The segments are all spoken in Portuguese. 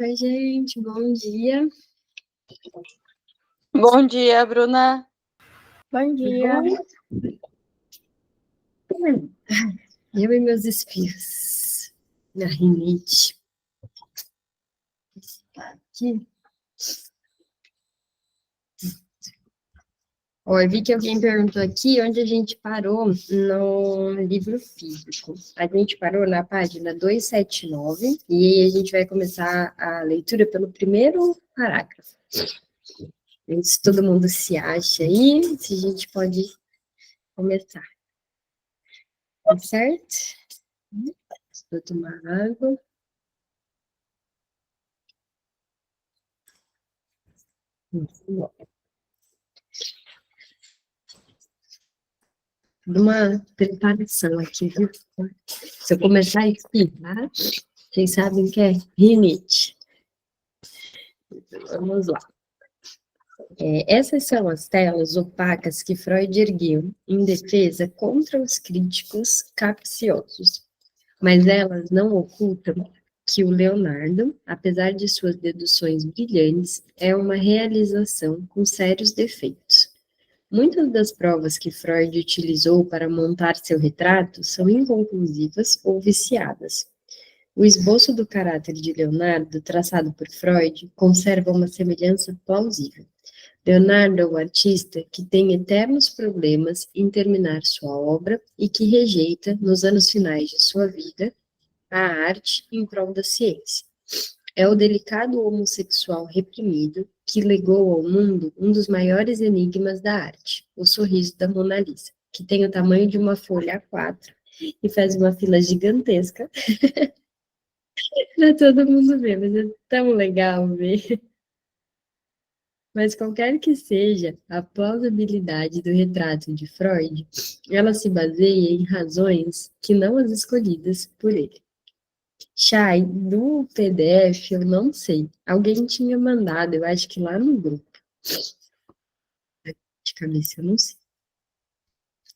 Oi, gente, bom dia. Bom dia, Bruna. Bom dia. Eu e meus espirros na rinite. Aqui. Ó, eu vi que alguém perguntou aqui onde a gente parou no livro físico. A gente parou na página 279 e a gente vai começar a leitura pelo primeiro parágrafo. Se todo mundo se acha aí, se a gente pode começar. Tá certo? Vou tomar água. Uma preparação aqui, viu? Se eu começar a espirrar, vocês sabem que é rinite. Vamos lá. Essas são as telas opacas que Freud ergueu em defesa contra os críticos capciosos. Mas elas não ocultam que o Leonardo, apesar de suas deduções brilhantes, é uma realização com sérios defeitos. Muitas das provas que Freud utilizou para montar seu retrato são inconclusivas ou viciadas. O esboço do caráter de Leonardo, traçado por Freud, conserva uma semelhança plausível. Leonardo é o artista que tem eternos problemas em terminar sua obra e que rejeita, nos anos finais de sua vida, a arte em prol da ciência. É o delicado homossexual reprimido que legou ao mundo um dos maiores enigmas da arte, o sorriso da Mona Lisa, que tem o tamanho de uma folha A4 e faz uma fila gigantesca para todo mundo ver, mas é tão legal ver. Mas qualquer que seja a plausibilidade do retrato de Freud, ela se baseia em razões que não as escolhidas por ele. Chay, do PDF, eu não sei. Alguém tinha mandado, eu acho que lá no grupo. De cabeça, eu não sei.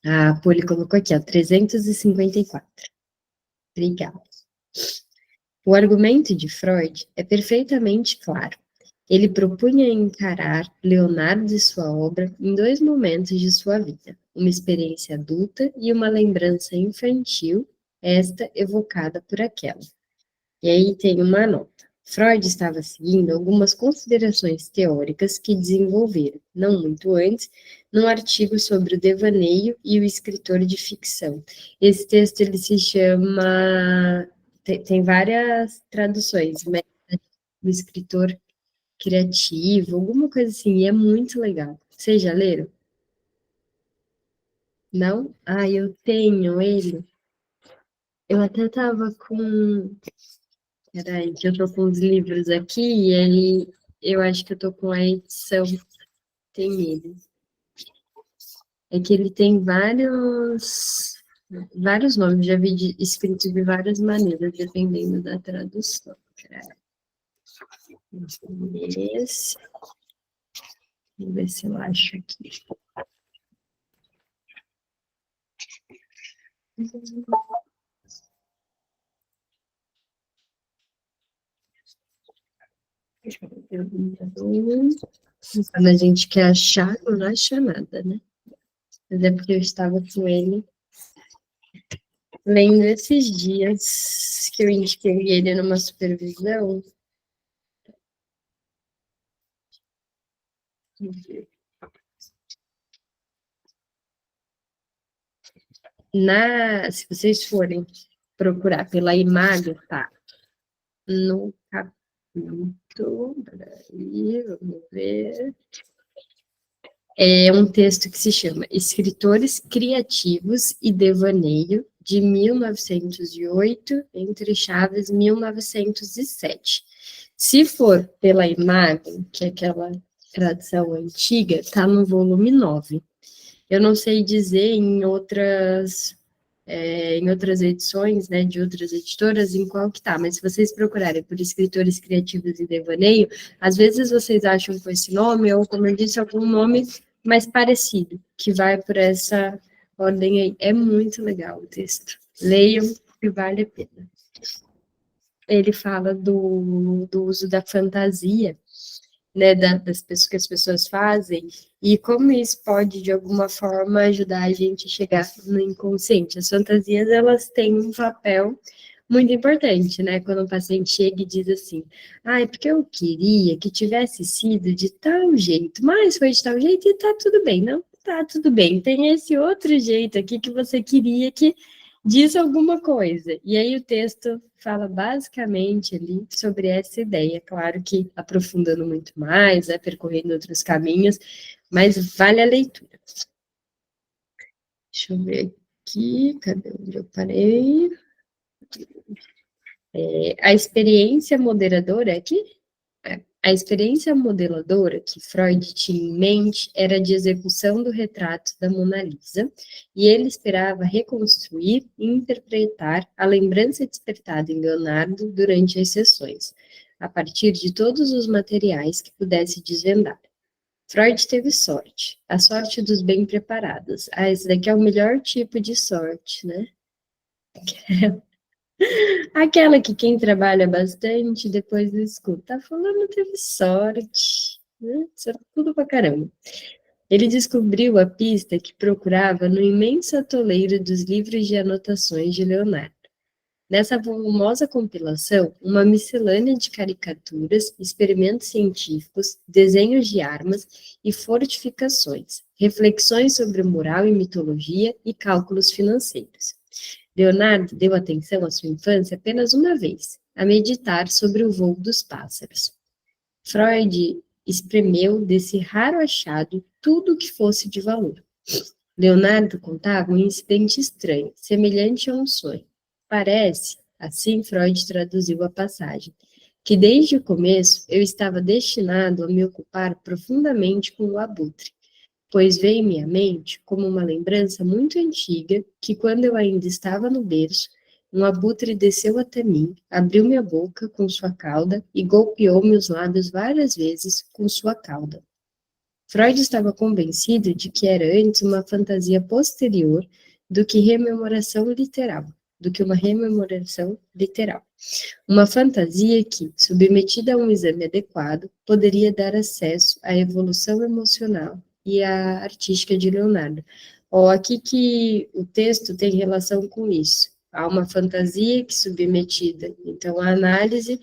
A Poli colocou aqui, ó, 354. Obrigada. O argumento de Freud é perfeitamente claro. Ele propunha encarar Leonardo e sua obra em dois momentos de sua vida, uma experiência adulta e uma lembrança infantil, esta evocada por aquela. E aí tem uma nota. Freud estava seguindo algumas considerações teóricas que desenvolveram, não muito antes, num artigo sobre o devaneio e o escritor de ficção. Esse texto ele se chama, tem várias traduções, mas o escritor criativo, alguma coisa assim, e é muito legal. Vocês já leram? Não? Ah, eu tenho ele. Eu até tava com. Peraí, que eu tô com os livros aqui, e aí eu acho que eu tô com a edição. Tem ele. É que ele tem vários nomes, já vi escritos de várias maneiras, dependendo da tradução. Esse. Vamos ver se eu acho aqui. Quando a gente quer achar, não acha nada, né? Mas é porque eu estava com ele lendo esses dias que eu indiquei ele numa supervisão. Se vocês forem procurar pela imagem, tá? No capítulo, peraí, vamos ver. É um texto que se chama Escritores Criativos e Devaneio, de 1908, entre chaves 1907. Se for pela imagem, que é aquela tradução antiga, está no volume 9. Eu não sei dizer em outras edições, né, de outras editoras, em qual que tá, mas se vocês procurarem por escritores criativos e devaneio, às vezes vocês acham com esse nome, ou como eu disse, algum nome mais parecido, que vai por essa ordem aí. É muito legal o texto. Leiam, que vale a pena. ele fala do uso da fantasia, né, das pessoas que as pessoas fazem, e como isso pode, de alguma forma, ajudar a gente a chegar no inconsciente. As fantasias, elas têm um papel muito importante, né, quando o paciente chega e diz assim, é porque eu queria que tivesse sido de tal jeito, mas foi de tal jeito e tá tudo bem, não? Tá tudo bem, tem esse outro jeito aqui que você queria que diz alguma coisa. E aí o texto fala basicamente ali sobre essa ideia, claro que aprofundando muito mais, né, percorrendo outros caminhos, mas vale a leitura. Deixa eu ver aqui, cadê onde eu parei? A experiência moderadora aqui? A experiência modeladora que Freud tinha em mente era de execução do retrato da Mona Lisa, e ele esperava reconstruir e interpretar a lembrança despertada em Leonardo durante as sessões, a partir de todos os materiais que pudesse desvendar. Freud teve sorte, a sorte dos bem preparados. Esse daqui é o melhor tipo de sorte, né? Aquela que quem trabalha bastante depois escuta, fulano teve sorte, né? Sorte tudo pra caramba. Ele descobriu a pista que procurava no imenso atoleiro dos livros de anotações de Leonardo. Nessa volumosa compilação, uma miscelânea de caricaturas, experimentos científicos, desenhos de armas e fortificações, reflexões sobre moral e mitologia e cálculos financeiros. Leonardo deu atenção à sua infância apenas uma vez, a meditar sobre o voo dos pássaros. Freud espremeu desse raro achado tudo o que fosse de valor. Leonardo contava um incidente estranho, semelhante a um sonho. Parece, assim Freud traduziu a passagem, que desde o começo eu estava destinado a me ocupar profundamente com o abutre, pois veio-me à mente como uma lembrança muito antiga que, quando eu ainda estava no berço, um abutre desceu até mim, abriu minha boca com sua cauda e golpeou meus lábios várias vezes com sua cauda. Freud estava convencido de que era antes uma fantasia posterior do que rememoração literal, do que uma rememoração literal. Uma fantasia que, submetida a um exame adequado, poderia dar acesso à evolução emocional e à artística de Leonardo. Aqui que o texto tem relação com isso. Há uma fantasia que, submetida, então, à análise,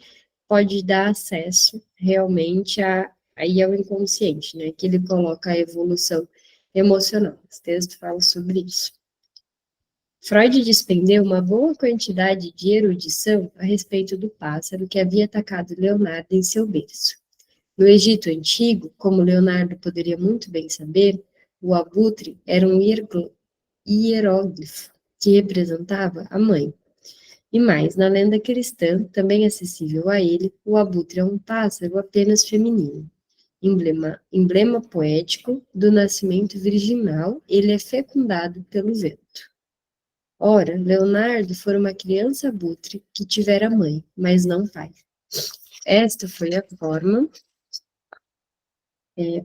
pode dar acesso realmente aí ao inconsciente, né? Que ele coloca a evolução emocional. Esse texto fala sobre isso. Freud despendeu uma boa quantidade de erudição a respeito do pássaro que havia atacado Leonardo em seu berço. No Egito Antigo, como Leonardo poderia muito bem saber, o abutre era um hieróglifo que representava a mãe. E mais, na lenda cristã, também acessível a ele, o abutre é um pássaro apenas feminino. Emblema poético do nascimento virginal, ele é fecundado pelo vento. Ora, Leonardo fora uma criança abutre que tivera mãe, mas não pai. Esta foi a forma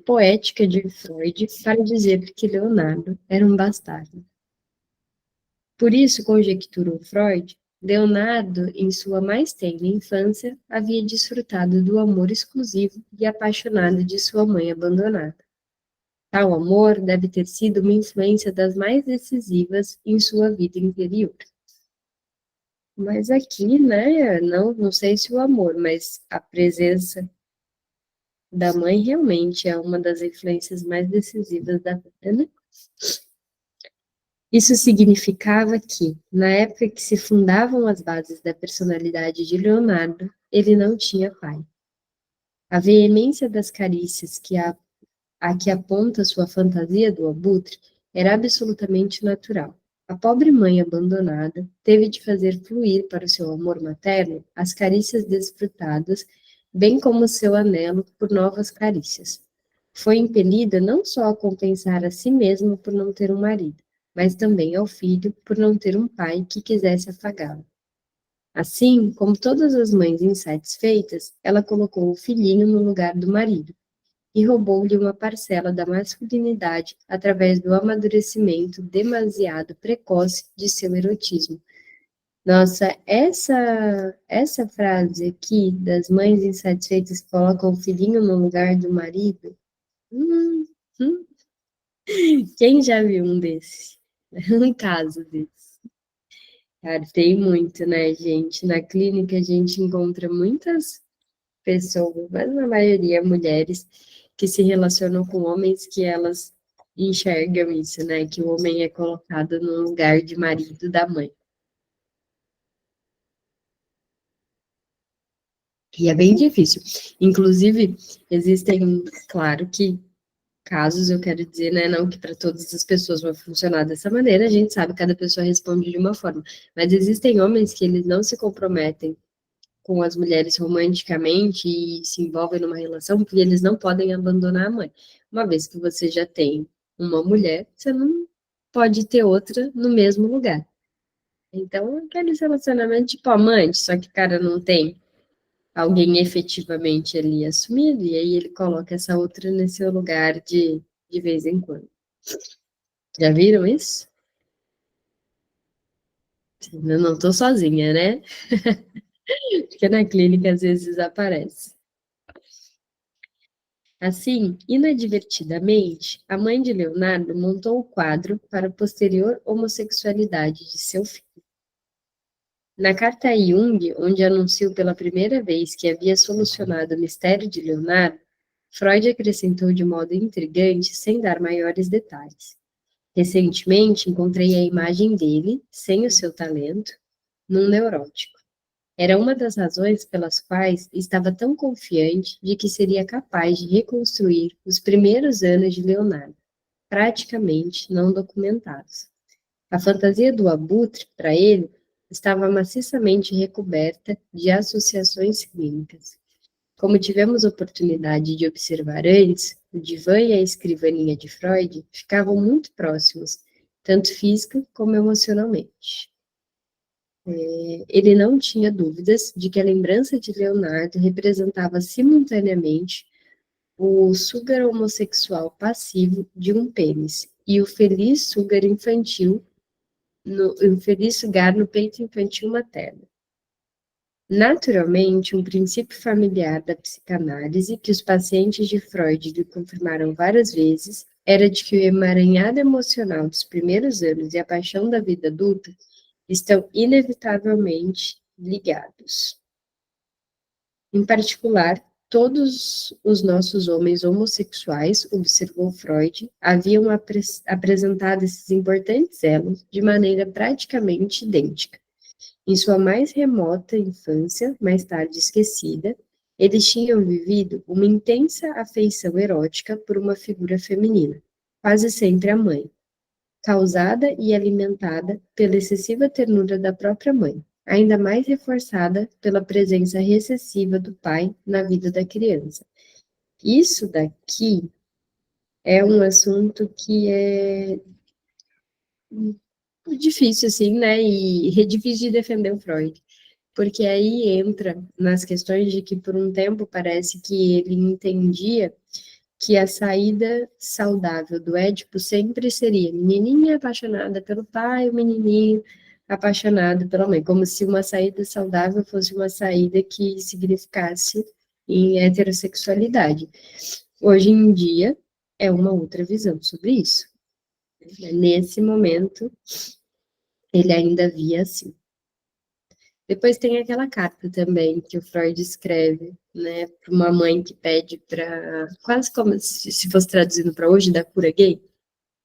poética de Freud para dizer que Leonardo era um bastardo. Por isso, conjecturou Freud, Leonardo, em sua mais tenra infância, havia desfrutado do amor exclusivo e apaixonado de sua mãe abandonada. Tal amor deve ter sido uma influência das mais decisivas em sua vida interior. Mas aqui, né, não sei se o amor, mas a presença da mãe realmente é uma das influências mais decisivas da vida, né? Isso significava que, na época que se fundavam as bases da personalidade de Leonardo, ele não tinha pai. A veemência das carícias a que aponta sua fantasia do abutre era absolutamente natural. A pobre mãe abandonada teve de fazer fluir para o seu amor materno as carícias desfrutadas, bem como seu anelo por novas carícias. Foi impelida não só a compensar a si mesma por não ter um marido, mas também ao filho por não ter um pai que quisesse afagá-lo. Assim, como todas as mães insatisfeitas, ela colocou o filhinho no lugar do marido e roubou-lhe uma parcela da masculinidade através do amadurecimento demasiado precoce de seu erotismo. Nossa, essa frase aqui das mães insatisfeitas que colocam o filhinho no lugar do marido, hum, hum, quem já viu um desse? Um caso desse. Cara, tem muito, né, gente? Na clínica a gente encontra muitas pessoas, mas na maioria mulheres, que se relacionam com homens que elas enxergam isso, né? Que o homem é colocado no lugar de marido da mãe. E é bem difícil. Inclusive, existem, claro que casos, eu quero dizer, né, não que para todas as pessoas vai funcionar dessa maneira, a gente sabe que cada pessoa responde de uma forma, mas existem homens que eles não se comprometem com as mulheres romanticamente e se envolvem numa relação porque eles não podem abandonar a mãe. Uma vez que você já tem uma mulher, você não pode ter outra no mesmo lugar. Então, aqueles relacionamentos tipo amante, só que o cara não tem alguém efetivamente ali assumido, e aí ele coloca essa outra nesse seu lugar de vez em quando. Já viram isso? Eu não tô sozinha, né? Porque na clínica às vezes aparece. Assim, inadvertidamente, a mãe de Leonardo montou o quadro para a posterior homossexualidade de seu filho. Na carta a Jung, onde anunciou pela primeira vez que havia solucionado o mistério de Leonardo, Freud acrescentou de modo intrigante, sem dar maiores detalhes. Recentemente, encontrei a imagem dele, sem o seu talento, num neurótico. Era uma das razões pelas quais estava tão confiante de que seria capaz de reconstruir os primeiros anos de Leonardo, praticamente não documentados. A fantasia do abutre, para ele, estava maciçamente recoberta de associações clínicas. Como tivemos oportunidade de observar antes, o divã e a escrivaninha de Freud ficavam muito próximos, tanto física como emocionalmente. Ele não tinha dúvidas de que a lembrança de Leonardo representava simultaneamente o sugar homossexual passivo de um pênis e o feliz sugar infantil, o feliz sugar no peito infantil materno. Naturalmente, um princípio familiar da psicanálise que os pacientes de Freud lhe confirmaram várias vezes era de que o emaranhado emocional dos primeiros anos e a paixão da vida adulta estão inevitavelmente ligados. Em particular, todos os nossos homens homossexuais, observou Freud, haviam apresentado esses importantes elos de maneira praticamente idêntica. Em sua mais remota infância, mais tarde esquecida, eles tinham vivido uma intensa afeição erótica por uma figura feminina, quase sempre a mãe, causada e alimentada pela excessiva ternura da própria mãe, ainda mais reforçada pela presença recessiva do pai na vida da criança. Isso daqui é um assunto que é difícil, assim, né? E é difícil de defender o Freud, porque aí entra nas questões de que por um tempo parece que ele entendia que a saída saudável do Édipo sempre seria menininha apaixonada pelo pai, o menininho apaixonado pela mãe, como se uma saída saudável fosse uma saída que significasse em heterossexualidade. Hoje em dia, é uma outra visão sobre isso. Nesse momento, ele ainda via assim. Depois tem aquela carta também que o Freud escreve, né, para uma mãe que pede para, quase como se fosse traduzindo para hoje, da cura gay.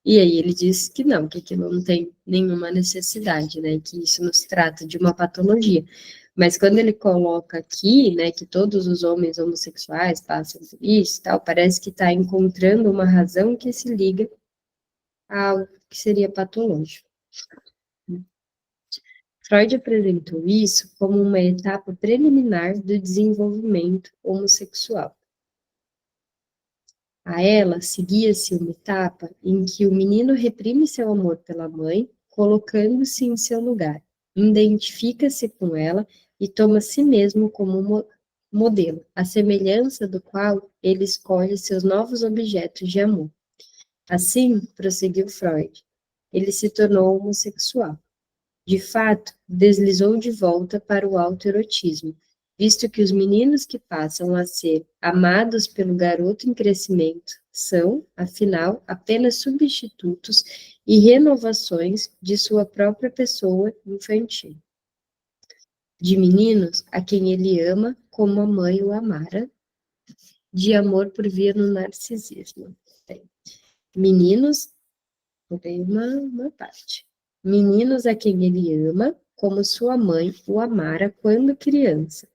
E aí ele diz que não, que aquilo não tem nenhuma necessidade, né, que isso não se trata de uma patologia. Mas quando ele coloca aqui, né, que todos os homens homossexuais passam por isso e tal, parece que está encontrando uma razão que se liga a algo que seria patológico. Freud apresentou isso como uma etapa preliminar do desenvolvimento homossexual. A ela seguia-se uma etapa em que o menino reprime seu amor pela mãe, colocando-se em seu lugar, identifica-se com ela e toma a si mesmo como modelo, a semelhança do qual ele escolhe seus novos objetos de amor. Assim, prosseguiu Freud, ele se tornou homossexual. De fato, deslizou de volta para o autoerotismo, visto que os meninos que passam a ser amados pelo garoto em crescimento são, afinal, apenas substitutos e renovações de sua própria pessoa infantil. De meninos a quem ele ama como a mãe o amara, de amor por via no narcisismo. Tem. Meninos, tem uma parte. Meninos a quem ele ama, como sua mãe o amara quando criança.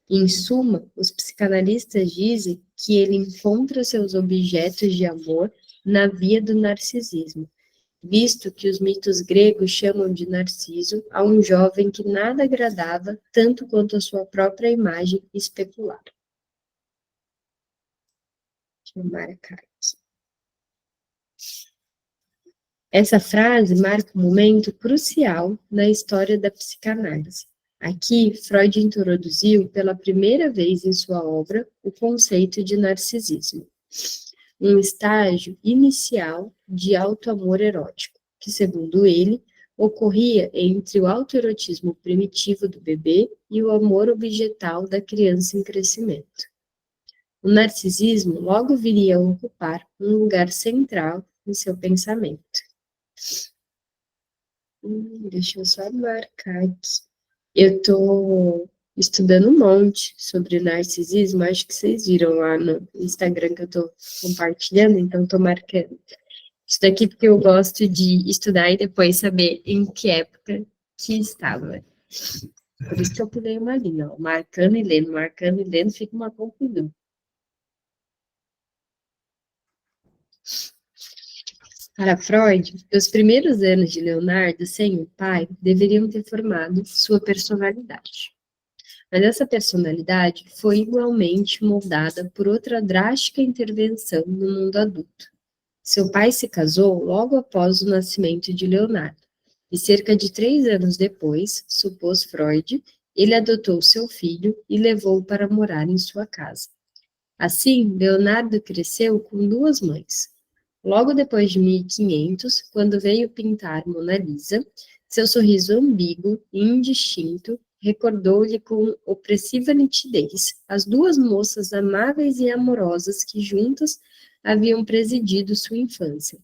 Em suma, os psicanalistas dizem que ele encontra seus objetos de amor na via do narcisismo, visto que os mitos gregos chamam de Narciso a um jovem que nada agradava tanto quanto a sua própria imagem especular. Essa frase marca um momento crucial na história da psicanálise. Aqui, Freud introduziu pela primeira vez em sua obra o conceito de narcisismo, um estágio inicial de autoamor erótico, que, segundo ele, ocorria entre o autoerotismo primitivo do bebê e o amor objetal da criança em crescimento. O narcisismo logo viria a ocupar um lugar central em seu pensamento. Deixa eu só marcar aqui. Eu estou estudando um monte sobre narcisismo, acho que vocês viram lá no Instagram que eu estou compartilhando, então estou marcando. Isso daqui porque eu gosto de estudar e depois saber em que época que estava. Por isso que eu pulei uma linha, ó, marcando e lendo, fica uma confusão. Para Freud, os primeiros anos de Leonardo sem o pai deveriam ter formado sua personalidade. Mas essa personalidade foi igualmente moldada por outra drástica intervenção no mundo adulto. Seu pai se casou logo após o nascimento de Leonardo, e cerca de 3 anos depois, supôs Freud, ele adotou seu filho e levou-o para morar em sua casa. Assim, Leonardo cresceu com 2 mães. Logo depois de 1500, quando veio pintar Mona Lisa, seu sorriso ambíguo e indistinto recordou-lhe com opressiva nitidez as 2 moças amáveis e amorosas que juntas haviam presidido sua infância.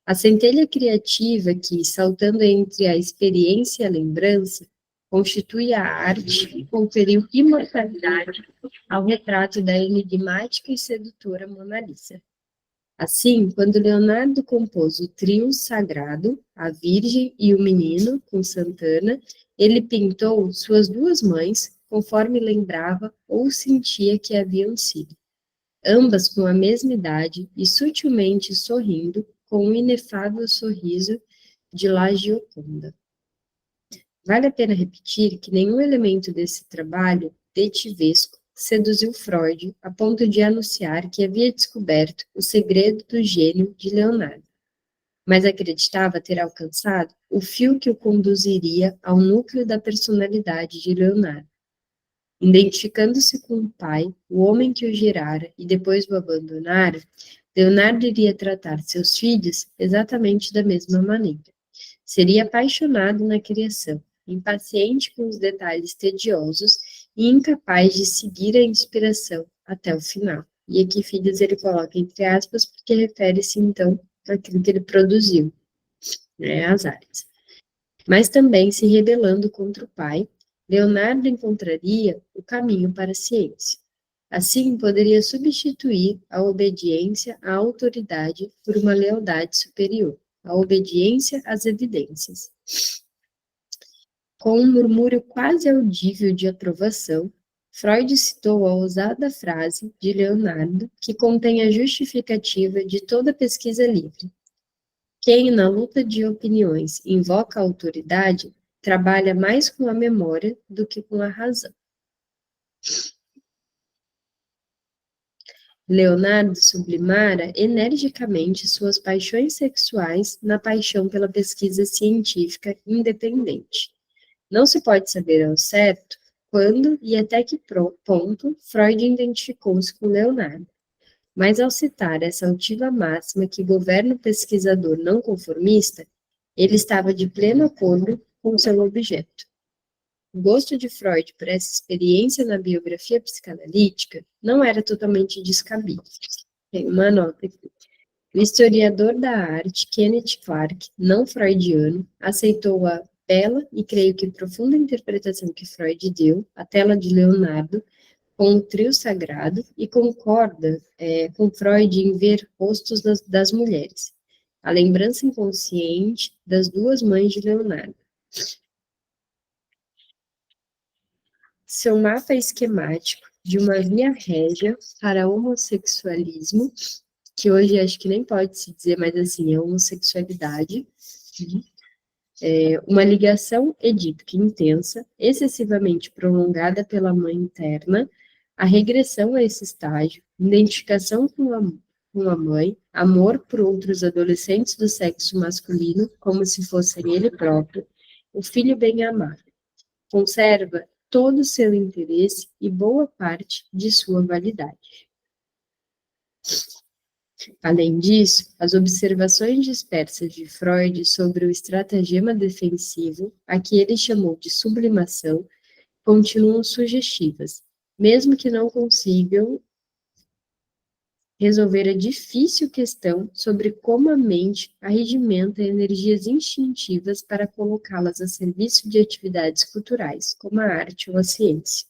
A centelha criativa que, saltando entre a experiência e a lembrança, constitui a arte e conferiu imortalidade ao retrato da enigmática e sedutora Mona Lisa. Assim, quando Leonardo compôs o trio sagrado, a Virgem e o Menino, com Santana, ele pintou suas 2 mães, conforme lembrava ou sentia que haviam sido, ambas com a mesma idade e sutilmente sorrindo, com um inefável sorriso de La Gioconda. Vale a pena repetir que nenhum elemento desse trabalho detivesco seduziu Freud a ponto de anunciar que havia descoberto o segredo do gênio de Leonardo, mas acreditava ter alcançado o fio que o conduziria ao núcleo da personalidade de Leonardo. Identificando-se com o pai, o homem que o gerara e depois o abandonara, Leonardo iria tratar seus filhos exatamente da mesma maneira. Seria apaixonado na criação, impaciente com os detalhes tediosos e incapaz de seguir a inspiração até o final. E aqui, filhos, ele coloca entre aspas, porque refere-se, então, àquilo que ele produziu, né, as áreas. Mas também se rebelando contra o pai, Leonardo encontraria o caminho para a ciência. Assim, poderia substituir a obediência à autoridade por uma lealdade superior, a obediência às evidências. Com um murmúrio quase audível de aprovação, Freud citou a ousada frase de Leonardo, que contém a justificativa de toda pesquisa livre. Quem, na luta de opiniões, invoca a autoridade, trabalha mais com a memória do que com a razão. Leonardo sublimara energicamente suas paixões sexuais na paixão pela pesquisa científica independente. Não se pode saber ao certo quando e até que ponto Freud identificou-se com Leonardo, mas ao citar essa altiva máxima que governa o pesquisador não conformista, ele estava de pleno acordo com seu objeto. O gosto de Freud por essa experiência na biografia psicanalítica não era totalmente descabido. Tem uma nota aqui. O historiador da arte, Kenneth Clark, não freudiano, aceitou a bela e creio que profunda interpretação que Freud deu à tela de Leonardo com o trio sagrado e concorda com Freud em ver rostos das mulheres, a lembrança inconsciente das duas mães de Leonardo. Seu mapa esquemático de uma via régia para homossexualismo, que hoje acho que nem pode se dizer mais assim, é homossexualidade, uma ligação edípica intensa, excessivamente prolongada pela mãe interna, a regressão a esse estágio, identificação com a mãe, amor por outros adolescentes do sexo masculino, como se fossem ele próprio, o filho bem amado. Conserva todo o seu interesse e boa parte de sua validade. Além disso, as observações dispersas de Freud sobre o estratagema defensivo, a que ele chamou de sublimação, continuam sugestivas, mesmo que não consigam resolver a difícil questão sobre como a mente arregimenta energias instintivas para colocá-las a serviço de atividades culturais, como a arte ou a ciência.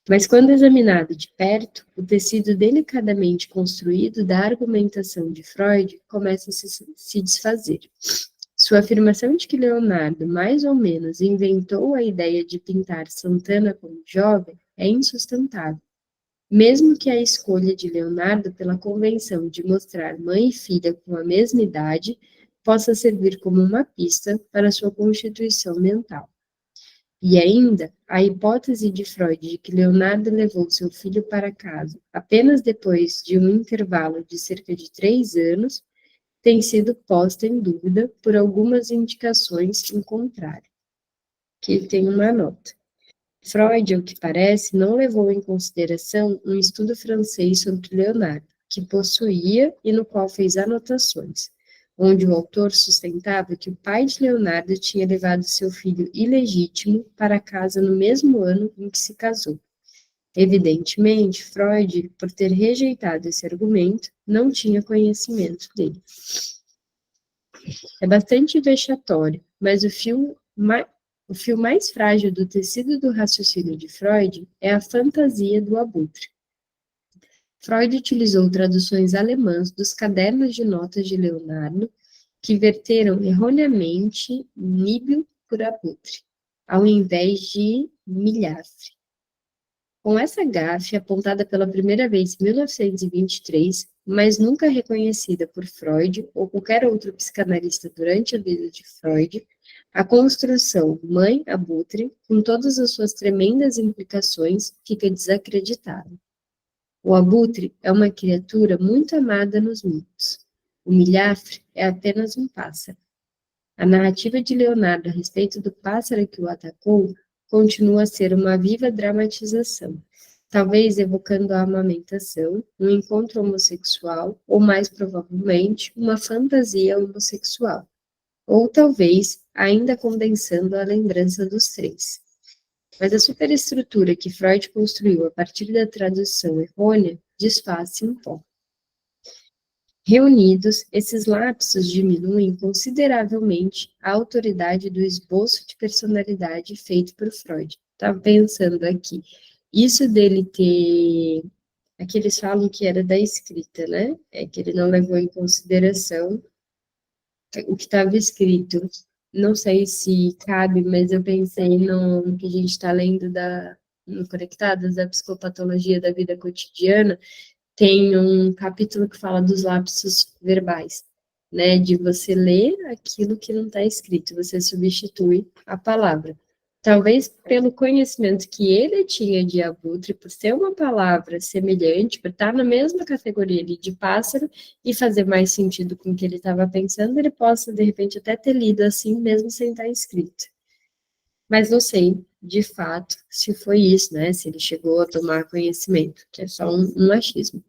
Mas quando examinado de perto, o tecido delicadamente construído da argumentação de Freud começa a se desfazer. Sua afirmação de que Leonardo, mais ou menos, inventou a ideia de pintar Santana como jovem é insustentável. Mesmo que a escolha de Leonardo pela convenção de mostrar mãe e filha com a mesma idade possa servir como uma pista para sua constituição mental. E ainda, a hipótese de Freud de que Leonardo levou seu filho para casa apenas depois de um intervalo de cerca de 3 anos tem sido posta em dúvida por algumas indicações em contrário. Aqui tem uma nota. Freud, ao que parece, não levou em consideração um estudo francês sobre Leonardo, que possuía e no qual fez anotações, onde o autor sustentava que o pai de Leonardo tinha levado seu filho ilegítimo para casa no mesmo ano em que se casou. Evidentemente, Freud, por ter rejeitado esse argumento, não tinha conhecimento dele. É bastante vexatório, mas o fio mais frágil do tecido do raciocínio de Freud é a fantasia do abutre. Freud utilizou traduções alemãs dos cadernos de notas de Leonardo, que verteram erroneamente níbio por abutre, ao invés de milhafre. Com essa gafe, apontada pela primeira vez em 1923, mas nunca reconhecida por Freud ou qualquer outro psicanalista durante a vida de Freud, a construção mãe-abutre, com todas as suas tremendas implicações, fica desacreditada. O abutre é uma criatura muito amada nos mitos. O milhafre é apenas um pássaro. A narrativa de Leonardo a respeito do pássaro que o atacou continua a ser uma viva dramatização, talvez evocando a amamentação, um encontro homossexual, ou mais provavelmente, uma fantasia homossexual, ou talvez ainda condensando a lembrança dos três. Mas a superestrutura que Freud construiu a partir da tradução errônea desfaz-se um pouco. Reunidos, esses lapsos diminuem consideravelmente a autoridade do esboço de personalidade feito por Freud. Estava pensando aqui, isso dele ter... Aqui eles falam que era da escrita, né? É que ele não levou em consideração o que estava escrito. Não sei se cabe, mas eu pensei no que a gente está lendo no Conectadas, da psicopatologia da vida cotidiana, tem um capítulo que fala dos lapsos verbais, né, de você ler aquilo que não está escrito, você substitui a palavra. Talvez pelo conhecimento que ele tinha de abutre, por ser uma palavra semelhante, por estar na mesma categoria ali de pássaro e fazer mais sentido com o que ele estava pensando, ele possa, de repente, até ter lido assim, mesmo sem estar escrito. Mas não sei, de fato, se foi isso, né? Se ele chegou a tomar conhecimento, que é só um achismo.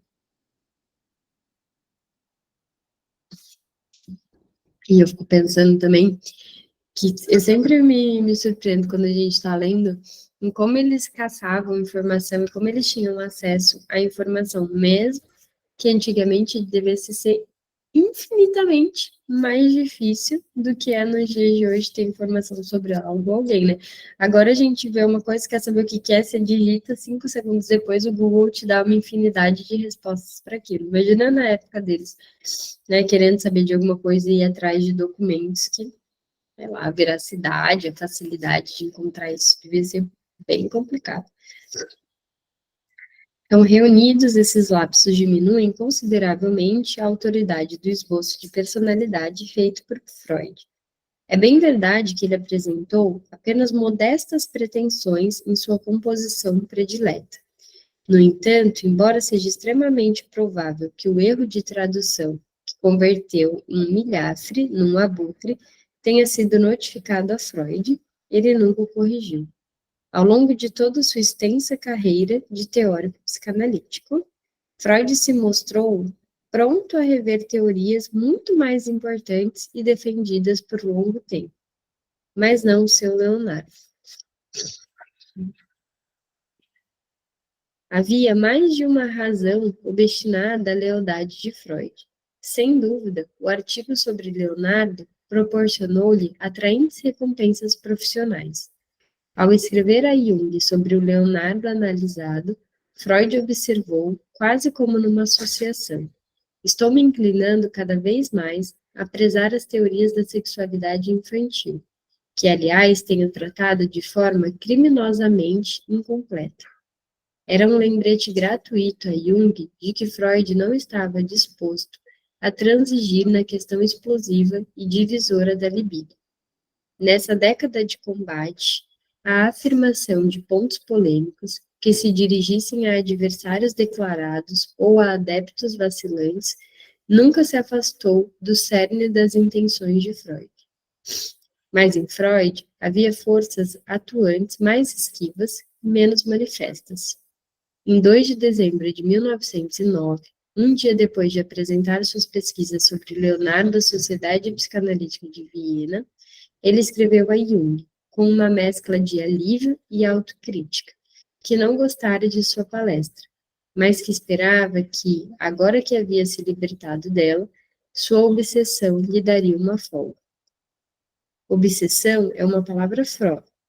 E eu fico pensando também que eu sempre me surpreendo quando a gente está lendo em como eles caçavam informação e como eles tinham acesso à informação, mesmo que antigamente devesse ser infinitamente mais difícil do que é nos dias de hoje ter informação sobre algo ou alguém, né? Agora a gente vê uma coisa, quer saber o que quer, você digita, 5 segundos depois o Google te dá uma infinidade de respostas para aquilo. Imagina na época deles, né, querendo saber de alguma coisa e ir atrás de documentos que, sei lá, a veracidade, a facilidade de encontrar isso devia ser bem complicado. Então, reunidos, esses lapsos diminuem consideravelmente a autoridade do esboço de personalidade feito por Freud. É bem verdade que ele apresentou apenas modestas pretensões em sua composição predileta. No entanto, embora seja extremamente provável que o erro de tradução que converteu um milhafre num abutre tenha sido notificado a Freud, ele nunca o corrigiu. Ao longo de toda sua extensa carreira de teórico psicanalítico, Freud se mostrou pronto a rever teorias muito mais importantes e defendidas por longo tempo, mas não o seu Leonardo. Havia mais de uma razão destinada à lealdade de Freud. Sem dúvida, o artigo sobre Leonardo proporcionou-lhe atraentes recompensas profissionais. Ao escrever a Jung sobre o Leonardo analisado, Freud observou, quase como numa associação: estou me inclinando cada vez mais a prezar as teorias da sexualidade infantil, que, aliás, tenho tratado de forma criminosamente incompleta. Era um lembrete gratuito a Jung de que Freud não estava disposto a transigir na questão explosiva e divisora da libido. Nessa década de combate, a afirmação de pontos polêmicos que se dirigissem a adversários declarados ou a adeptos vacilantes nunca se afastou do cerne das intenções de Freud. Mas em Freud havia forças atuantes mais esquivas e menos manifestas. Em 2 de dezembro de 1909, um dia depois de apresentar suas pesquisas sobre Leonardo à Sociedade Psicanalítica de Viena, ele escreveu a Jung, com uma mescla de alívio e autocrítica, que não gostara de sua palestra, mas que esperava que, agora que havia se libertado dela, sua obsessão lhe daria uma folga. Obsessão é uma palavra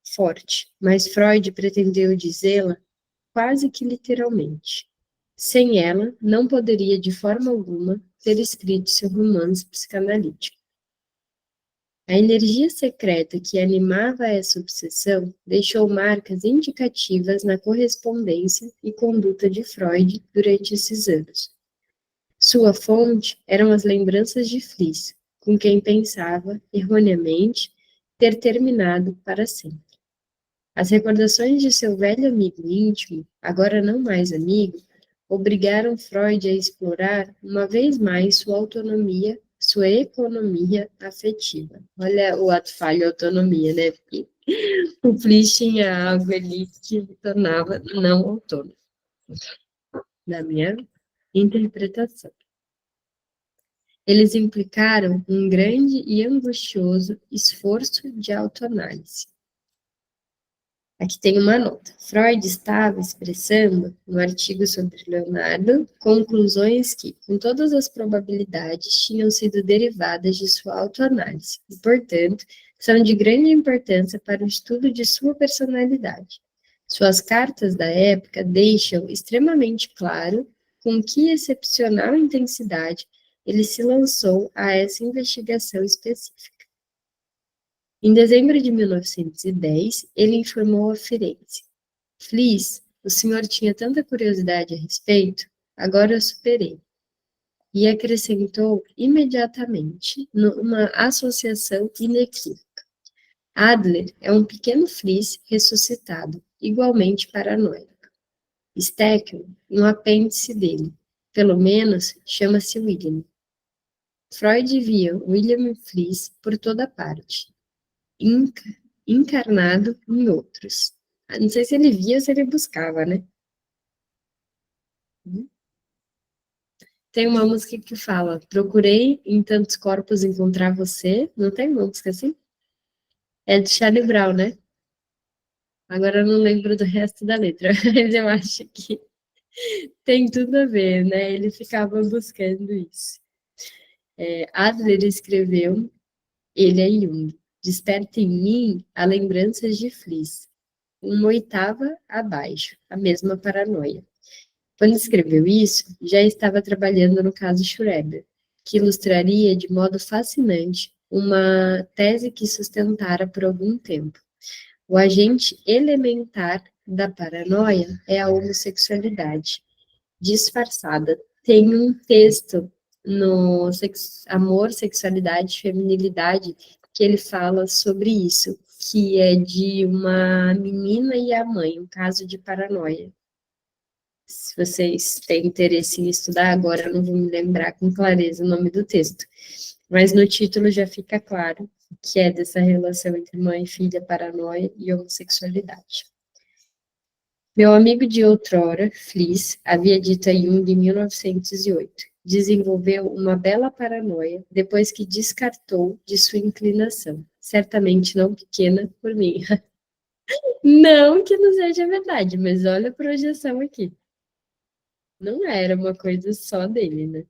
forte, mas Freud pretendeu dizê-la quase que literalmente. Sem ela, não poderia de forma alguma ter escrito seu romance psicanalítico. A energia secreta que animava essa obsessão deixou marcas indicativas na correspondência e conduta de Freud durante esses anos. Sua fonte eram as lembranças de Fliss, com quem pensava, erroneamente, ter terminado para sempre. As recordações de seu velho amigo íntimo, agora não mais amigo, obrigaram Freud a explorar uma vez mais sua autonomia, sua economia afetiva. Olha o ato falho, autonomia, né? Porque o Fliss tinha algo ali que o tornava não autônomo, na minha interpretação. Eles implicaram um grande e angustioso esforço de autoanálise. Aqui tem uma nota. Freud estava expressando, no artigo sobre Leonardo, conclusões que, com todas as probabilidades, tinham sido derivadas de sua autoanálise e, portanto, são de grande importância para o estudo de sua personalidade. Suas cartas da época deixam extremamente claro com que excepcional intensidade ele se lançou a essa investigação específica. Em dezembro de 1910, ele informou a Firenze: Fliss, o senhor tinha tanta curiosidade a respeito, agora eu superei. E acrescentou imediatamente numa associação inequívoca: Adler é um pequeno Fliss ressuscitado, igualmente paranoico. Steckel, um apêndice dele, pelo menos chama-se William. Freud via William Fliss por toda parte, encarnado em outros. Não sei se ele via ou se ele buscava, né? Tem uma música que fala: procurei em tantos corpos encontrar você. Não tem uma música assim? É de Charlie Brown, né? Agora eu não lembro do resto da letra, mas eu acho que tem tudo a ver, né? Ele ficava buscando isso. Adler escreveu, ele é Jung, desperta em mim a lembranças de Fliss, uma oitava abaixo, a mesma paranoia. Quando escreveu isso, já estava trabalhando no caso Schreber, que ilustraria de modo fascinante uma tese que sustentara por algum tempo. O agente elementar da paranoia é a homossexualidade, disfarçada. Tem um texto no Amor, Sexualidade e Feminilidade que ele fala sobre isso, que é de uma menina e a mãe, um caso de paranoia. Se vocês têm interesse em estudar, agora eu não vou me lembrar com clareza o nome do texto, mas no título já fica claro que é dessa relação entre mãe, filha, paranoia e homossexualidade. Meu amigo de outrora, Fliss, havia dito a Jung em 1908, desenvolveu uma bela paranoia depois que descartou de sua inclinação, certamente não pequena por mim. Não que não seja verdade, mas olha a projeção aqui. Não era uma coisa só dele, né?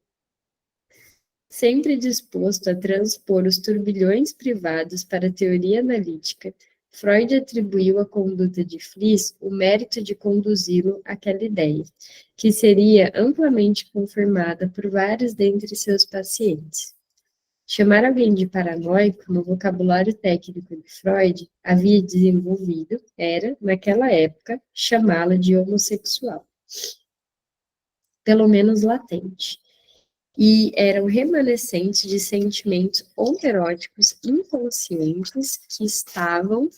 Sempre disposto a transpor os turbilhões privados para a teoria analítica, Freud atribuiu à conduta de Fliss o mérito de conduzi-lo àquela ideia, que seria amplamente confirmada por vários dentre seus pacientes. Chamar alguém de paranoico, no vocabulário técnico de Freud, havia desenvolvido, era, naquela época, chamá-la de homossexual, pelo menos latente, e eram remanescentes de sentimentos homoeróticos inconscientes que estavam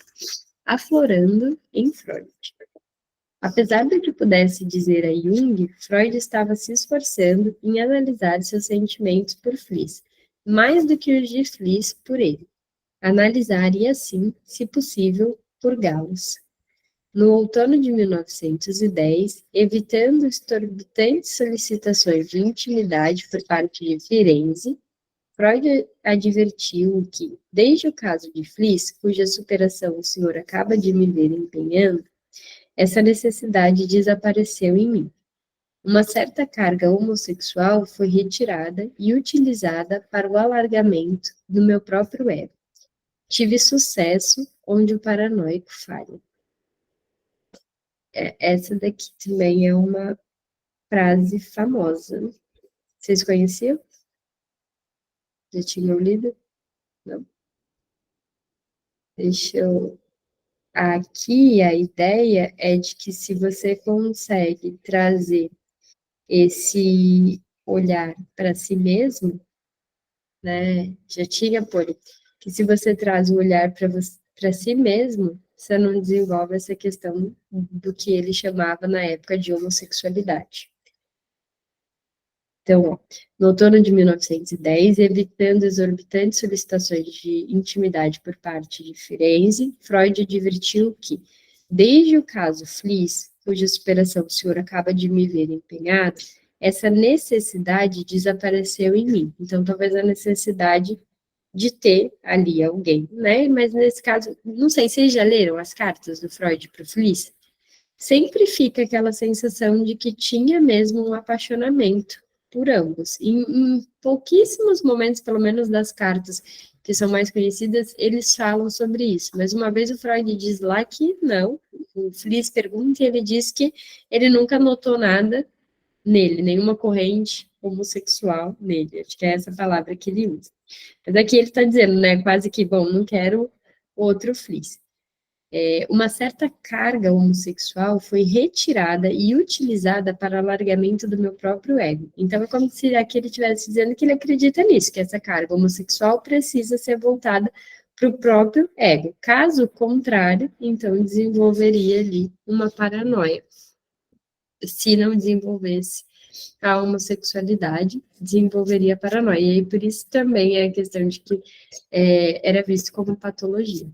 aflorando em Freud. Apesar do que pudesse dizer a Jung, Freud estava se esforçando em analisar seus sentimentos por Fliss, mais do que os de Fliss por ele. Analisar e, assim, se possível, purgá-los. No outono de 1910, evitando exorbitantes solicitações de intimidade por parte de Firenze, Freud advertiu que, desde o caso de Fliss, cuja superação o senhor acaba de me ver empenhando, essa necessidade desapareceu em mim. Uma certa carga homossexual foi retirada e utilizada para o alargamento do meu próprio ego. Tive sucesso onde o paranoico falha. Essa daqui também é uma frase famosa. Vocês conheciam? Já tinham lido? Não. Deixa eu. Aqui a ideia é de que se você consegue trazer esse olhar para si mesmo, né? Já tinha por que se você traz o olhar para si mesmo, você não desenvolve essa questão do que ele chamava na época de homossexualidade. Então, ó, no outono de 1910, evitando exorbitantes solicitações de intimidade por parte de Firenze, Freud advertiu que, desde o caso Fliss, cuja superação o senhor acaba de me ver empenhado, essa necessidade desapareceu em mim. Então, talvez a necessidade de ter ali alguém, né? Mas nesse caso, não sei, vocês já leram as cartas do Freud para o Fliss? Sempre fica aquela sensação de que tinha mesmo um apaixonamento por ambos. Em pouquíssimos momentos, pelo menos das cartas que são mais conhecidas, eles falam sobre isso. Mas uma vez o Freud diz lá que não, o Fliss pergunta e ele diz que ele nunca notou nada nele, nenhuma corrente homossexual nele. Acho que é essa palavra que ele usa. Mas aqui ele está dizendo, né, quase que, bom, não quero outro Fliss. Uma certa carga homossexual foi retirada e utilizada para alargamento do meu próprio ego. Então, é como se aqui ele estivesse dizendo que ele acredita nisso, que essa carga homossexual precisa ser voltada para o próprio ego. Caso contrário, então desenvolveria ali uma paranoia. Se não desenvolvesse a homossexualidade, desenvolveria a paranoia. E aí, por isso também é a questão de que era visto como patologia.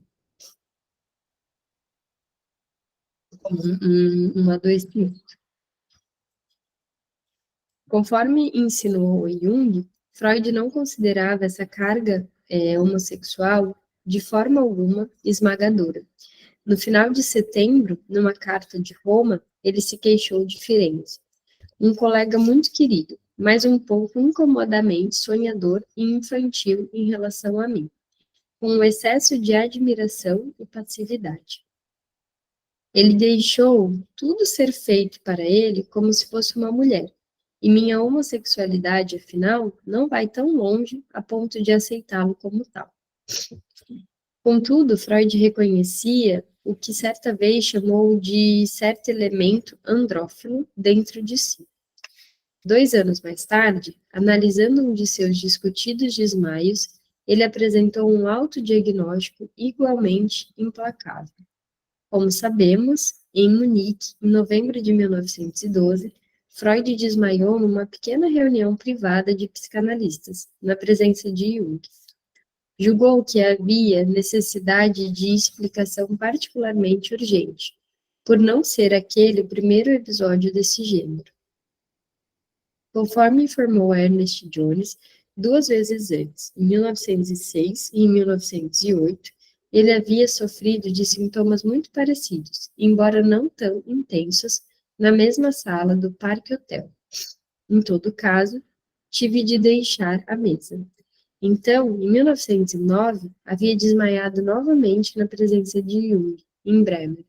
Um adoecimento. Conforme ensinou Jung, Freud não considerava essa carga homossexual de forma alguma, esmagadora. No final de setembro, numa carta de Roma, ele se queixou de Firenze. Um colega muito querido, mas um pouco incomodamente sonhador e infantil em relação a mim, com um excesso de admiração e passividade. Ele deixou tudo ser feito para ele como se fosse uma mulher, e minha homossexualidade, afinal, não vai tão longe a ponto de aceitá-lo como tal. Contudo, Freud reconhecia o que certa vez chamou de certo elemento andrófilo dentro de si. 2 anos mais tarde, analisando um de seus discutidos desmaios, ele apresentou um autodiagnóstico igualmente implacável. Como sabemos, em Munique, em novembro de 1912, Freud desmaiou numa pequena reunião privada de psicanalistas, na presença de Jung. Julgou que havia necessidade de explicação particularmente urgente, por não ser aquele o primeiro episódio desse gênero. Conforme informou Ernest Jones, 2 vezes antes, em 1906 e em 1908, ele havia sofrido de sintomas muito parecidos, embora não tão intensos, na mesma sala do Parque Hotel. Em todo caso, tive de deixar a mesa. Então, em 1909, havia desmaiado novamente na presença de Jung, em Bremen,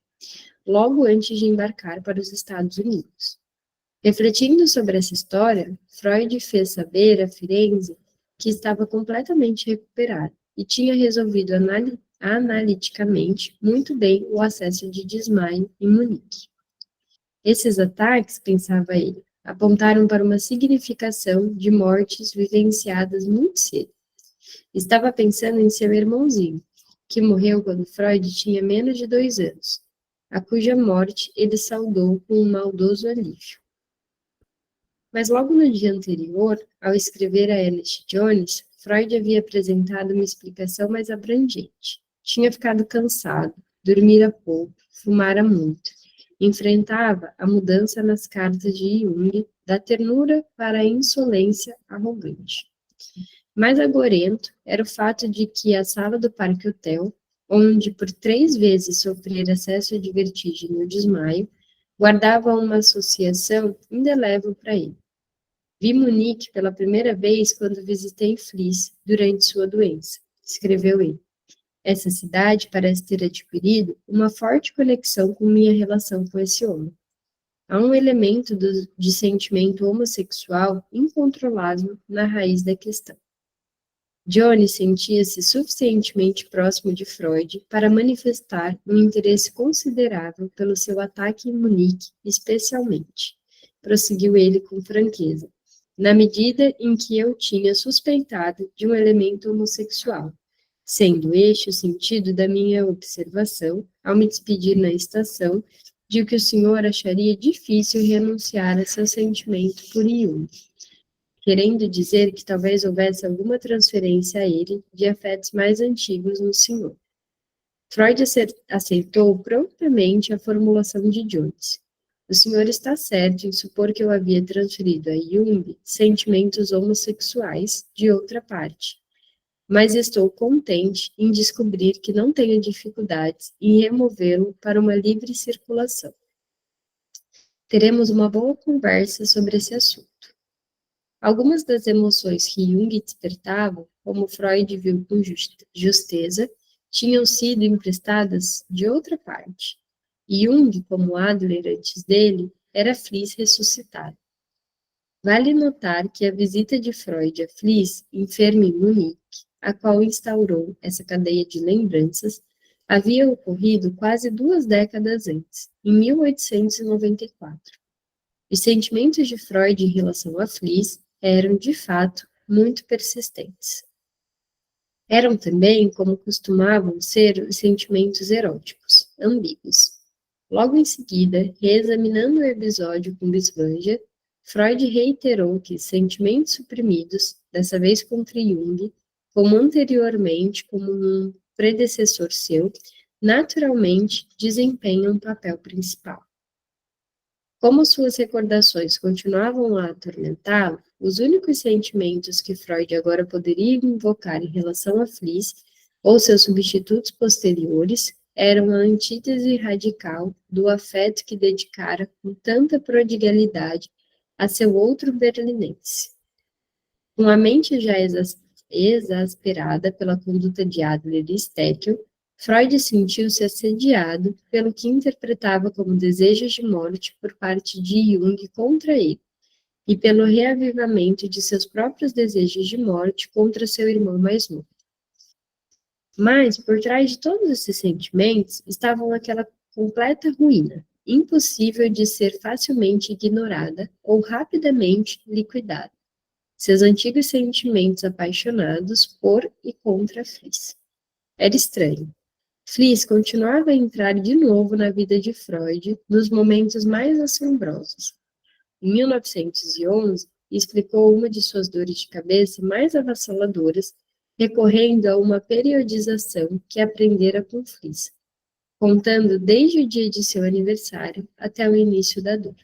logo antes de embarcar para os Estados Unidos. Refletindo sobre essa história, Freud fez saber a Firenze que estava completamente recuperado e tinha resolvido analiticamente muito bem o acesso de desmaio em Munique. Esses ataques, pensava ele, apontaram para uma significação de mortes vivenciadas muito cedo. Estava pensando em seu irmãozinho, que morreu quando Freud tinha menos de 2 anos, a cuja morte ele saudou com um maldoso alívio. Mas logo no dia anterior, ao escrever a Ernest Jones, Freud havia apresentado uma explicação mais abrangente. Tinha ficado cansado, dormira pouco, fumara muito. Enfrentava a mudança nas cartas de Jung, da ternura para a insolência arrogante. Mais agorento era o fato de que a sala do Parque Hotel, onde por 3 vezes sofrera acesso de vertigem no desmaio, guardava uma associação indelével para ele. Vi Munique pela primeira vez quando visitei Flis durante sua doença, escreveu ele. Essa cidade parece ter adquirido uma forte conexão com minha relação com esse homem. Há um elemento de sentimento homossexual incontrolável na raiz da questão. Jones sentia-se suficientemente próximo de Freud para manifestar um interesse considerável pelo seu ataque em Munique, especialmente. Prosseguiu ele com franqueza, na medida em que eu tinha suspeitado de um elemento homossexual, sendo este o sentido da minha observação, ao me despedir na estação, de que o senhor acharia difícil renunciar a seu sentimento por Jung, querendo dizer que talvez houvesse alguma transferência a ele de afetos mais antigos no senhor. Freud aceitou prontamente a formulação de Jones. O senhor está certo em supor que eu havia transferido a Jung sentimentos homossexuais de outra parte, mas estou contente em descobrir que não tenho dificuldades em removê-lo para uma livre circulação. Teremos uma boa conversa sobre esse assunto. Algumas das emoções que Jung despertava, como Freud viu com justeza, tinham sido emprestadas de outra parte. E Jung, como Adler antes dele, era Flis ressuscitado. Vale notar que a visita de Freud a Flis, enferma em Munique, a qual instaurou essa cadeia de lembranças, havia ocorrido quase 2 décadas antes, em 1894. Os sentimentos de Freud em relação a Flis eram, de fato, muito persistentes. Eram também, como costumavam ser, os sentimentos eróticos, ambíguos. Logo em seguida, reexaminando o episódio com Bisvanger, Freud reiterou que sentimentos suprimidos, dessa vez contra Jung, como anteriormente como um predecessor seu, naturalmente desempenham um papel principal. Como suas recordações continuavam a atormentá-lo, os únicos sentimentos que Freud agora poderia invocar em relação a Flis ou seus substitutos posteriores, eram a antítese radical do afeto que dedicara com tanta prodigalidade a seu outro berlinense. Com a mente já exasperada pela conduta de Adler e Steckel, Freud sentiu-se assediado pelo que interpretava como desejos de morte por parte de Jung contra ele, e pelo reavivamento de seus próprios desejos de morte contra seu irmão mais novo. Mas, por trás de todos esses sentimentos, estavam aquela completa ruína, impossível de ser facilmente ignorada ou rapidamente liquidada. Seus antigos sentimentos apaixonados por e contra Fliss. Era estranho. Fliss continuava a entrar de novo na vida de Freud nos momentos mais assombrosos. Em 1911, explicou uma de suas dores de cabeça mais avassaladoras, recorrendo a uma periodização que aprendera com Fliss, contando desde o dia de seu aniversário até o início da dor.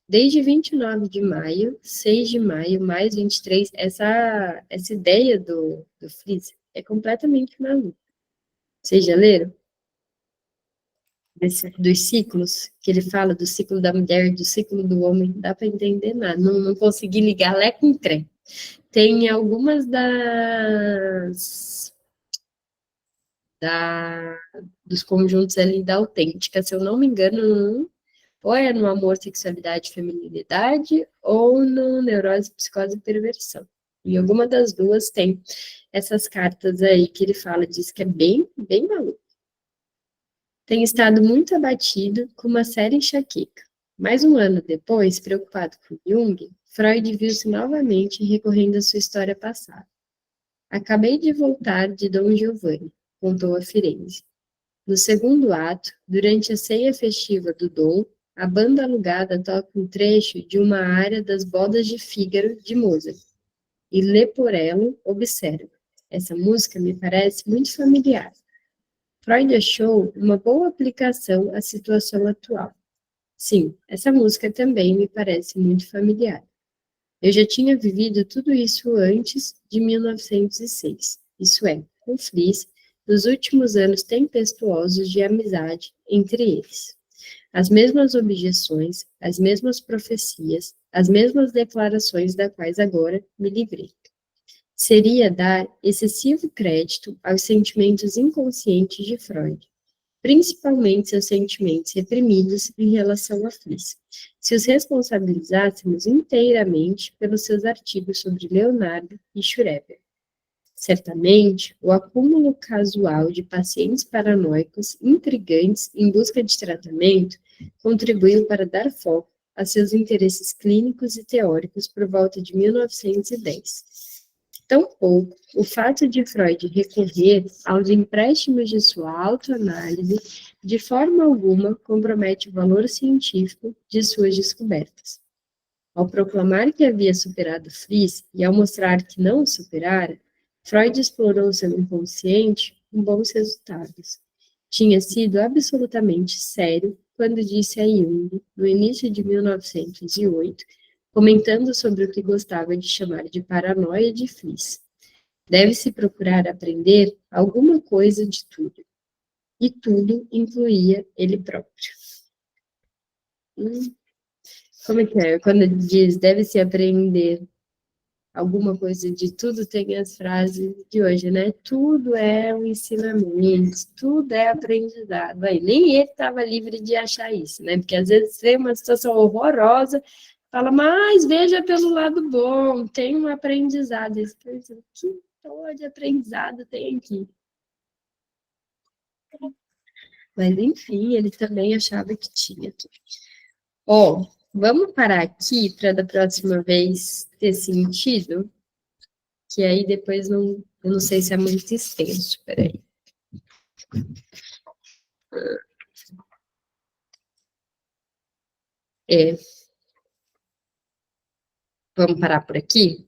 Desde 29 de maio, 6 de maio, mais 23, essa ideia do Fliss é completamente maluca. Vocês já leram? Dos ciclos, que ele fala do ciclo da mulher, do ciclo do homem, não dá para entender nada, não consegui ligar lé com trem. Tem algumas dos conjuntos ali da autêntica, se eu não me engano, ou é no amor, sexualidade e feminilidade, ou no neurose, psicose e perversão. Em alguma das duas tem essas cartas aí que ele fala, diz que é bem, bem maluco. Tem estado muito abatido com uma séria enxaqueca. Mais um ano depois, preocupado com Jung, Freud viu-se novamente recorrendo à sua história passada. Acabei de voltar de Dom Giovanni, contou a Firenze. No segundo ato, durante a ceia festiva do Dom, a banda alugada toca um trecho de uma área das Bodas de Fígaro de Mozart. E Leporello observa. Essa música me parece muito familiar. Freud achou uma boa aplicação à situação atual. Sim, essa música também me parece muito familiar. Eu já tinha vivido tudo isso antes de 1906, isso é, com Fliss, nos últimos anos tempestuosos de amizade entre eles. As mesmas objeções, as mesmas profecias, as mesmas declarações das quais agora me livrei. Seria dar excessivo crédito aos sentimentos inconscientes de Freud, principalmente seus sentimentos reprimidos em relação a Fliss, se os responsabilizássemos inteiramente pelos seus artigos sobre Leonardo e Schreber. Certamente, o acúmulo casual de pacientes paranoicos intrigantes em busca de tratamento contribuiu para dar foco a seus interesses clínicos e teóricos por volta de 1910. Tampouco o fato de Freud recorrer aos empréstimos de sua autoanálise de forma alguma compromete o valor científico de suas descobertas. Ao proclamar que havia superado Fliss e ao mostrar que não o superara, Freud explorou seu inconsciente com bons resultados. Tinha sido absolutamente sério quando disse a Jung, no início de 1908, comentando sobre o que gostava de chamar de paranoia de Fliss. Deve-se procurar aprender alguma coisa de tudo. E tudo incluía ele próprio. Como é que é? Quando diz deve-se aprender alguma coisa de tudo, tem as frases de hoje, né? Tudo é um ensinamento, tudo é aprendizado. Aí, nem ele estava livre de achar isso, né? Porque às vezes vê uma situação horrorosa, fala, mas veja pelo lado bom, tem um aprendizado. Isso, que todo de aprendizado tem aqui? Mas, enfim, ele também achava que tinha. Ó, vamos parar aqui para da próxima vez ter sentido? Que aí depois não, eu não sei se é muito extenso, peraí. Vamos parar por aqui?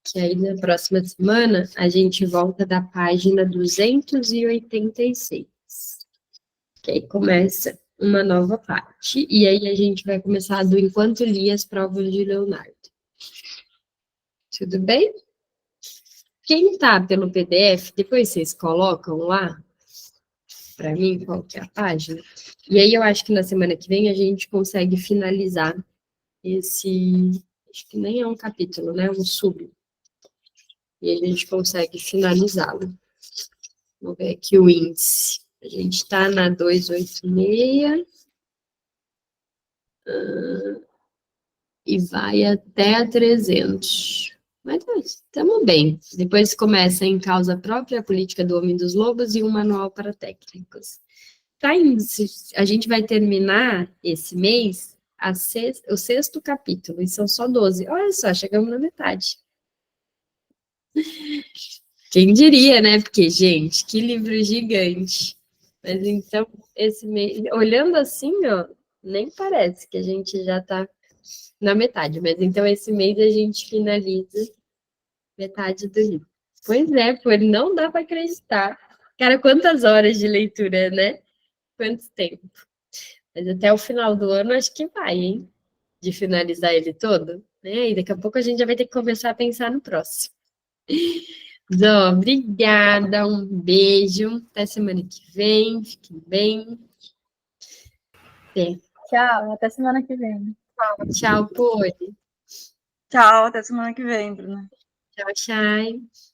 Que aí na próxima semana a gente volta da página 286. Que aí começa uma nova parte. E aí a gente vai começar do Enquanto Lia as Provas de Leonardo. Tudo bem? Quem tá pelo PDF, depois vocês colocam lá para mim qual que é a página. E aí eu acho que na semana que vem a gente consegue finalizar esse, acho que nem é um capítulo, né? Um sub. E a gente consegue finalizá-lo. Vamos ver aqui o índice. A gente está na 286 e vai até a 300. Mas estamos bem. Depois começa em causa própria, a política do homem dos lobos e um manual para técnicos. Tá indo, a gente vai terminar esse mês o sexto capítulo, e são só 12. Olha só, chegamos na metade. Quem diria, né? Porque, gente, que livro gigante. Mas então, esse mês, olhando assim, ó, nem parece que a gente já está na metade. Mas então, esse mês a gente finaliza metade do livro. Pois é, pô, não dá para acreditar. Cara, quantas horas de leitura, né? Quanto tempo? Mas até o final do ano acho que vai, hein? De finalizar ele todo, né? E daqui a pouco a gente já vai ter que começar a pensar no próximo. Zó, obrigada, um beijo. Até semana que vem. Fiquem bem. Tchau, até semana que vem. Tchau, Poli. Tchau, até semana que vem, Bruna. Tchau, tchau.